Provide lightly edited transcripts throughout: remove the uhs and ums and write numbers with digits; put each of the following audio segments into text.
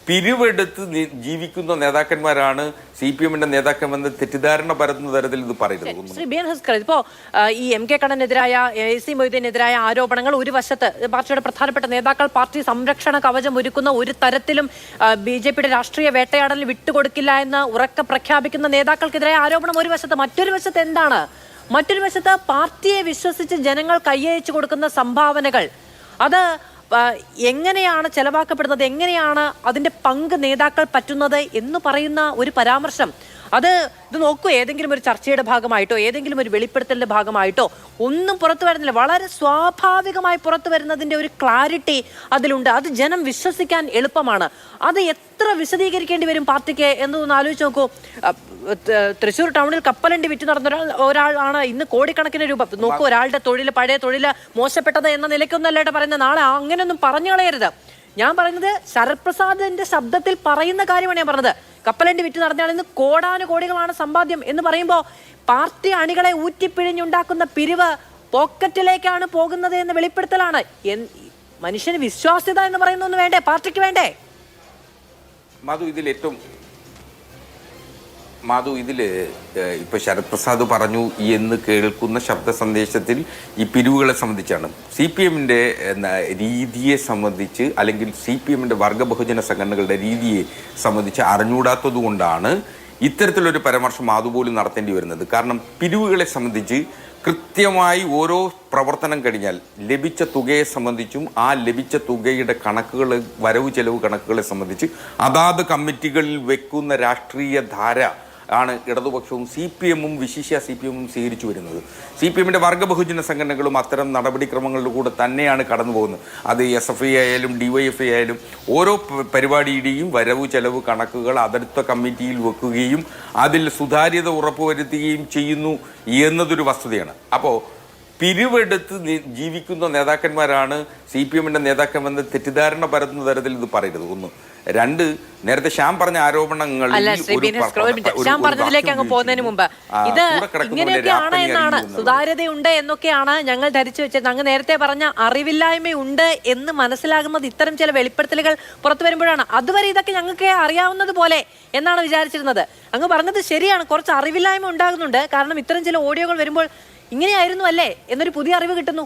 പിരിവെടുത്ത് ജീവിക്കുന്ന നേതാക്കന്മാരാണ് CPM-ന്റെ നേതാക്കന്മാരെന്ന് തെറ്റിദ്ധാരണ പരത്തുന്ന തരത്തിൽ ഇത് പറയുന്നത്. ശ്രീ ബി എൻ ഹസ്കർ, ഇപ്പോൾ ഈ MK കണ്ണനെതിരായ AC മൊയ്തീനെതിരായ ആരോപണങ്ങൾ ഒരു വശത്ത് പാർട്ടിയുടെ പ്രധാനപ്പെട്ട നേതാക്കൾ പാർട്ടി സംരക്ഷണ കവചം ഒരുക്കുന്ന ഒരു തരത്തിലും BJP-യുടെ രാഷ്ട്രീയ വേട്ടയാടലിൽ വിട്ടുകൊടുക്കില്ല എന്ന് ഉറക്കെ പ്രഖ്യാപിക്കുന്ന നേതാക്കൾക്കെതിരായ ആരോപണം ഒരു വശത്ത്. മറ്റൊരു വശത്ത് എന്താണ്? മറ്റൊരു വശത്ത് പാർട്ടിയെ വിശ്വസിച്ച് ജനങ്ങൾ കൈയച്ചു കൊടുക്കുന്ന സംഭാവനകൾ അത് എങ്ങനെയാണ് ചെലവാക്കപ്പെടുന്നത്, എങ്ങനെയാണ് അതിന്റെ പങ്ക് നേതാക്കൾ പറ്റുന്നത് എന്ന് പറയുന്ന ഒരു പരാമർശം, ഇത് നോക്കൂ, ഏതെങ്കിലും ഒരു ചർച്ചയുടെ ഭാഗമായിട്ടോ ഏതെങ്കിലും ഒരു വെളിപ്പെടുത്തലിന്റെ ഭാഗമായിട്ടോ ഒന്നും പുറത്തു വരുന്നില്ല. വളരെ സ്വാഭാവികമായി പുറത്തു വരുന്നതിന്റെ ഒരു ക്ലാരിറ്റി അതിലുണ്ട്. അത് ജനം വിശ്വസിക്കാൻ എളുപ്പമാണ്. അത് എത്ര വിശദീകരിക്കേണ്ടി വരും പാർട്ടിക്ക് എന്നൊന്ന് ആലോചിച്ച് നോക്കൂ. തൃശ്ശൂർ ടൗണിൽ കപ്പലണ്ടി വിറ്റ് നടന്ന ഒരാളാണ് ഇന്ന് കോടിക്കണക്കിന് രൂപ. നോക്കൂ, ഒരാളുടെ തൊഴിൽ, പഴയ തൊഴിൽ മോശപ്പെട്ടത് എന്ന നിലയ്ക്കൊന്നല്ലേട്ട് പറയുന്നത്. നാളെ അങ്ങനെയൊന്നും പറഞ്ഞു കളയരുത്. ഞാൻ പറയുന്നത് ശരത് പ്രസാദിന്റെ ശബ്ദത്തിൽ പറയുന്ന കാര്യമാണ് ഞാൻ പറഞ്ഞത്. കപ്പലണ്ടി വിറ്റ് നടന്നയാൾ ഇന്ന് കോടാനുകോടികളാണ് സമ്പാദ്യം എന്ന് പറയുമ്പോൾ പാർട്ടി അണികളെ ഊറ്റിപ്പിഴിഞ്ഞുണ്ടാക്കുന്ന പിരിവ് പോക്കറ്റിലേക്കാണ് പോകുന്നത് എന്ന് വെളിപ്പെടുത്തലാണ്. മനുഷ്യന് വിശ്വാസ്യത എന്ന് പറയുന്ന ഒന്ന് വേണ്ടേ? പാർട്ടിക്ക് വേണ്ടേ? മാധു, ഇതില് ഇപ്പൊ ശരത് പ്രസാദ് പറഞ്ഞു എന്ന് കേൾക്കുന്ന ശബ്ദ സന്ദേശത്തിൽ ഈ പിരിവുകളെ സംബന്ധിച്ചാണ്. CPM-ന്റെ രീതിയെ സംബന്ധിച്ച്, അല്ലെങ്കിൽ CPM-ന്റെ വർഗ ബഹുജന സംഘടനകളുടെ രീതിയെ സംബന്ധിച്ച് അറിഞ്ഞൂടാത്തത് കൊണ്ടാണ് ഇത്തരത്തിലൊരു പരാമർശം അതുപോലും നടത്തേണ്ടി വരുന്നത്. കാരണം പിരിവുകളെ സംബന്ധിച്ച് കൃത്യമായി ഓരോ പ്രവർത്തനം കഴിഞ്ഞാൽ ലഭിച്ച തുകയെ സംബന്ധിച്ചും ആ ലഭിച്ച തുകയുടെ കണക്കുകൾ, വരവ് ചെലവ് കണക്കുകളെ സംബന്ധിച്ച് അതാത് കമ്മിറ്റികളിൽ വെക്കുന്ന രാഷ്ട്രീയ ധാര ആണ് ഇടതുപക്ഷവും CPM-ഉം വിശിഷ്യ CPM-ഉം സ്വീകരിച്ചു വരുന്നത്. CPM-ന്റെ വർഗ ബഹുജന സംഘടനകളും അത്തരം നടപടിക്രമങ്ങളിലൂടെ തന്നെയാണ് കടന്നു പോകുന്നത്. അത് SFI ആയാലും DYFI ആയാലും ഓരോ പരിപാടിയുടെയും വരവ് ചെലവ് കണക്കുകൾ അടുത്ത കമ്മിറ്റിയിൽ വെക്കുകയും അതിൽ സുതാര്യത ഉറപ്പുവരുത്തുകയും ചെയ്യുന്നു എന്നതൊരു വസ്തുതയാണ്. അപ്പോൾ പിരിവെടുത്ത് ജീവിക്കുന്ന നേതാക്കന്മാരാണ് CPM-ന്റെ നേതാക്കന്മാരെന്ന് തെറ്റിദ്ധാരണ പരത്തുന്ന തരത്തിൽ ഇത് പറയരുത്. ഒന്ന്. രണ്ട്, നേരത്തെ ശ്യാം പറഞ്ഞ ആരോപണങ്ങളിൽ ശ്യാം പറഞ്ഞതിലേക്ക് അങ്ങ് പോകുന്നതിന് മുമ്പ് ഇത് ഇങ്ങനെയൊക്കെയാണ് എന്നാണ്, സുതാര്യതയുണ്ട് എന്നൊക്കെയാണ് ഞങ്ങൾ ധരിച്ചു വെച്ചത്. അങ്ങ് നേരത്തെ പറഞ്ഞ അറിവില്ലായ്മയുണ്ട് എന്ന് മനസ്സിലാകുന്നത് ഇത്തരം ചില വെളിപ്പെടുത്തലുകൾ പുറത്തു വരുമ്പോഴാണ്. അതുവരെ ഇതൊക്കെ ഞങ്ങൾക്ക് അറിയാവുന്നത് പോലെ എന്നാണ് വിചാരിച്ചിരുന്നത്. അങ്ങ് പറഞ്ഞത് ശരിയാണ്, കുറച്ച് അറിവില്ലായ്മ ഉണ്ടാകുന്നുണ്ട്. കാരണം ഇത്തരം ചില ഓഡിയോകൾ വരുമ്പോൾ ഇങ്ങനെയായിരുന്നു അല്ലേ എന്നൊരു പുതിയ അറിവ് കിട്ടുന്നു.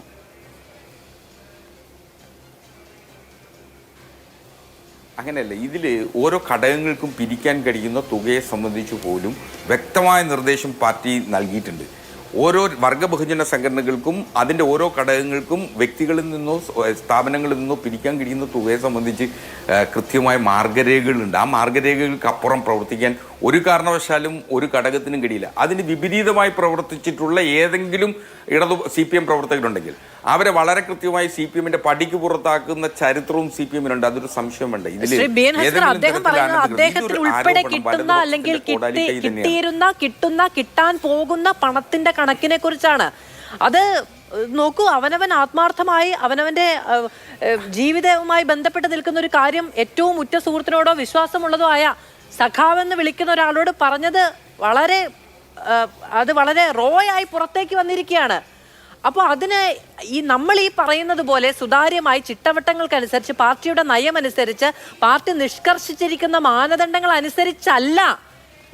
അങ്ങനെയല്ല, ഇതിൽ ഓരോ ഘടകങ്ങൾക്കും പിരിക്കാൻ കഴിയുന്ന തുകയെ സംബന്ധിച്ച് പോലും വ്യക്തമായ നിർദ്ദേശം പാർട്ടി നൽകിയിട്ടുണ്ട്. ഓരോ വർഗ ബഹുജന സംഘടനകൾക്കും അതിൻ്റെ ഓരോ ഘടകങ്ങൾക്കും വ്യക്തികളിൽ നിന്നോ സ്ഥാപനങ്ങളിൽ നിന്നോ പിരിക്കാൻ കഴിയുന്ന തുകയെ സംബന്ധിച്ച് കൃത്യമായ മാർഗരേഖകളുണ്ട്. ആ മാർഗരേഖകൾക്ക് അപ്പുറം പ്രവർത്തിക്കാൻ ഒരു കാരണവശാലും ഒരു ഘടകത്തിനും കഴിയില്ല. അതിന് വിപരീതമായി പ്രവർത്തിച്ചിട്ടുള്ള ഏതെങ്കിലും CPM പ്രവർത്തകരുണ്ടെങ്കിൽ അവരെ വളരെ കൃത്യമായി CPM-ന്റെ പടിക്ക് പുറത്താക്കുന്ന ചരിത്രവും CPM-നുണ്ട്. അതൊരു സംശയം വേണ്ട. കിട്ടാൻ പോകുന്ന പണത്തിന്റെ കണക്കിനെ കുറിച്ചാണ്. അത് നോക്കൂ, അവനവൻ ആത്മാർത്ഥമായി അവനവന്റെ ജീവിതവുമായി ബന്ധപ്പെട്ട് നിൽക്കുന്ന ഒരു കാര്യം ഏറ്റവും ഉറ്റ സുഹൃത്തിനോടോ വിശ്വാസമുള്ളതോ ആയ സഖാവെന്ന് വിളിക്കുന്ന ഒരാളോട് പറഞ്ഞത് വളരെ റോയായി പുറത്തേക്ക് വന്നിരിക്കുകയാണ്. അപ്പോൾ അതിന് നമ്മൾ ഈ പറയുന്നത് പോലെ സുതാര്യമായി ചിട്ടവട്ടങ്ങൾക്കനുസരിച്ച് പാർട്ടിയുടെ നയമനുസരിച്ച് പാർട്ടി നിഷ്കർഷിച്ചിരിക്കുന്ന മാനദണ്ഡങ്ങൾ അനുസരിച്ചല്ല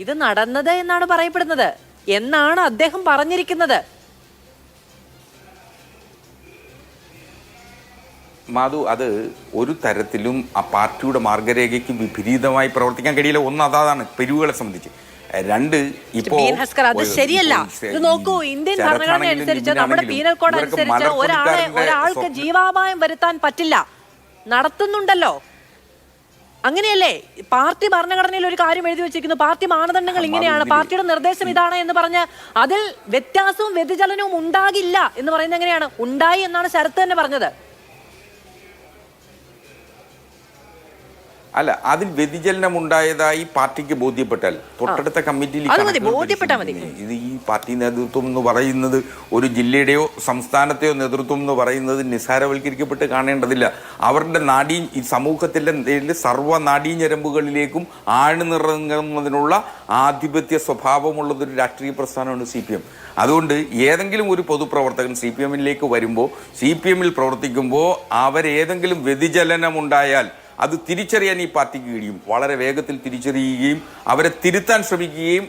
ഇത് നടന്നത് എന്നാണ് പറയപ്പെടുന്നത്, എന്നാണ് അദ്ദേഹം പറഞ്ഞിരിക്കുന്നത്. മാധു, അത് ഒരു തരത്തിലും ആ പാർട്ടിയുടെ മാർഗരേഖയ്ക്ക് വിപരീതമായി പ്രവർത്തിക്കാൻ കഴിയില്ല. ഒന്ന് അതാണ് പിരിവുകളെ സംബന്ധിച്ച്. രണ്ട്, ഇപ്പോ അത് ശരിയല്ല. ഇത് നോക്കൂ, ഇന്ത്യൻ ഭരണഘടന അനുസരിച്ച്, നമ്മുടെ പീനൽ കോഡ് അനുസരിച്ച് ഒരാൾക്ക് ജീവാപായം വരുത്താൻ പറ്റില്ല. നടത്തുന്നുണ്ടല്ലോ, അങ്ങനെയല്ലേ? പാർട്ടി ഭരണഘടനയിൽ ഒരു കാര്യം എഴുതി വെച്ചിരിക്കുന്നു, പാർട്ടി മാനദണ്ഡങ്ങൾ ഇങ്ങനെയാണ്, പാർട്ടിയുടെ നിർദ്ദേശം ഇതാണ് എന്ന് പറഞ്ഞ് അതിൽ വ്യത്യാസവും വ്യതിചലനവും ഉണ്ടാകില്ല എന്ന് പറയുന്നത് എങ്ങനെയാണ്? ഉണ്ടായി എന്നാണ് ശരത്ത് തന്നെ പറഞ്ഞത്. അല്ല, അതിൽ വ്യതിചലനം ഉണ്ടായതായി പാർട്ടിക്ക് ബോധ്യപ്പെട്ടാൽ തൊട്ടടുത്ത കമ്മിറ്റിയിൽ ഇത് ഈ പാർട്ടി നേതൃത്വം എന്ന് പറയുന്നത് ഒരു ജില്ലയുടെയോ സംസ്ഥാനത്തെയോ നേതൃത്വം എന്ന് പറയുന്നത് നിസ്സാരവൽക്കരിക്കപ്പെട്ട് കാണേണ്ടതില്ല. അവരുടെ ഈ സമൂഹത്തിൻ്റെ സർവ്വ നാഡീഞരമ്പുകളിലേക്കും ആഴ്ന്നിറങ്ങുന്നതിനുള്ള ആധിപത്യ സ്വഭാവമുള്ളതൊരു രാഷ്ട്രീയ പ്രസ്ഥാനമാണ് CPM. അതുകൊണ്ട് ഏതെങ്കിലും ഒരു പൊതുപ്രവർത്തകൻ CPM-ലേക്ക് വരുമ്പോൾ, CPM-ൽ പ്രവർത്തിക്കുമ്പോൾ അവരേതെങ്കിലും വ്യതിചലനമുണ്ടായാൽ അത് തിരിച്ചറിയാൻ ഈ പാർട്ടിക്ക് കഴിയും. വളരെ വേഗത്തിൽ തിരിച്ചറിയുകയും അവരെ തിരുത്താൻ ശ്രമിക്കുകയും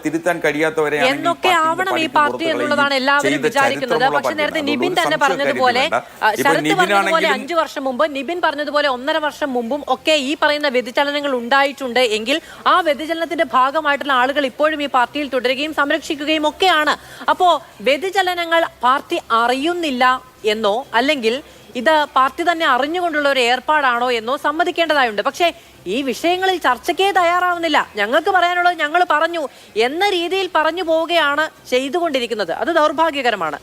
തിരുത്താൻ കഴിയാത്തവരെ എന്നൊക്കെ ആവണം ഈ പാർട്ടി എന്നുള്ളതാണ് എല്ലാവരും വിചാരിക്കുന്നത്. പക്ഷെ നേരത്തെ നിബിൻ തന്നെ പറഞ്ഞതുപോലെ, ശരത് പറഞ്ഞതുപോലെ 5 വർഷം മുമ്പ്, നിബിൻ പറഞ്ഞതുപോലെ 1.5 വർഷം മുമ്പും ഒക്കെ ഈ പറയുന്ന വ്യതിചലനങ്ങൾ ഉണ്ടായിട്ടുണ്ട് എങ്കിൽ ആ വ്യതിചലനത്തിന്റെ ഭാഗമായിട്ടുള്ള ആളുകൾ ഇപ്പോഴും ഈ പാർട്ടിയിൽ തുടരുകയും സംരക്ഷിക്കുകയും ഒക്കെയാണ്. അപ്പോ വ്യതിചലനങ്ങൾ പാർട്ടി അറിയുന്നില്ല എന്നോ അല്ലെങ്കിൽ ഇത് പാർട്ടി തന്നെ അറിഞ്ഞുകൊണ്ടുള്ള ഒരു ഏർപ്പാടാണോ എന്നോ സമ്മതിക്കേണ്ടതായുണ്ട്. പക്ഷേ ഈ വിഷയങ്ങളിൽ ചർച്ചയ്ക്കേ തയ്യാറാവുന്നില്ല. ഞങ്ങൾക്ക് പറയാനുള്ളത് ഞങ്ങൾ പറഞ്ഞു എന്ന രീതിയിൽ പറഞ്ഞു പോവുകയാണ് ചെയ്തുകൊണ്ടിരിക്കുന്നത്. അത് ദൗർഭാഗ്യകരമാണ്.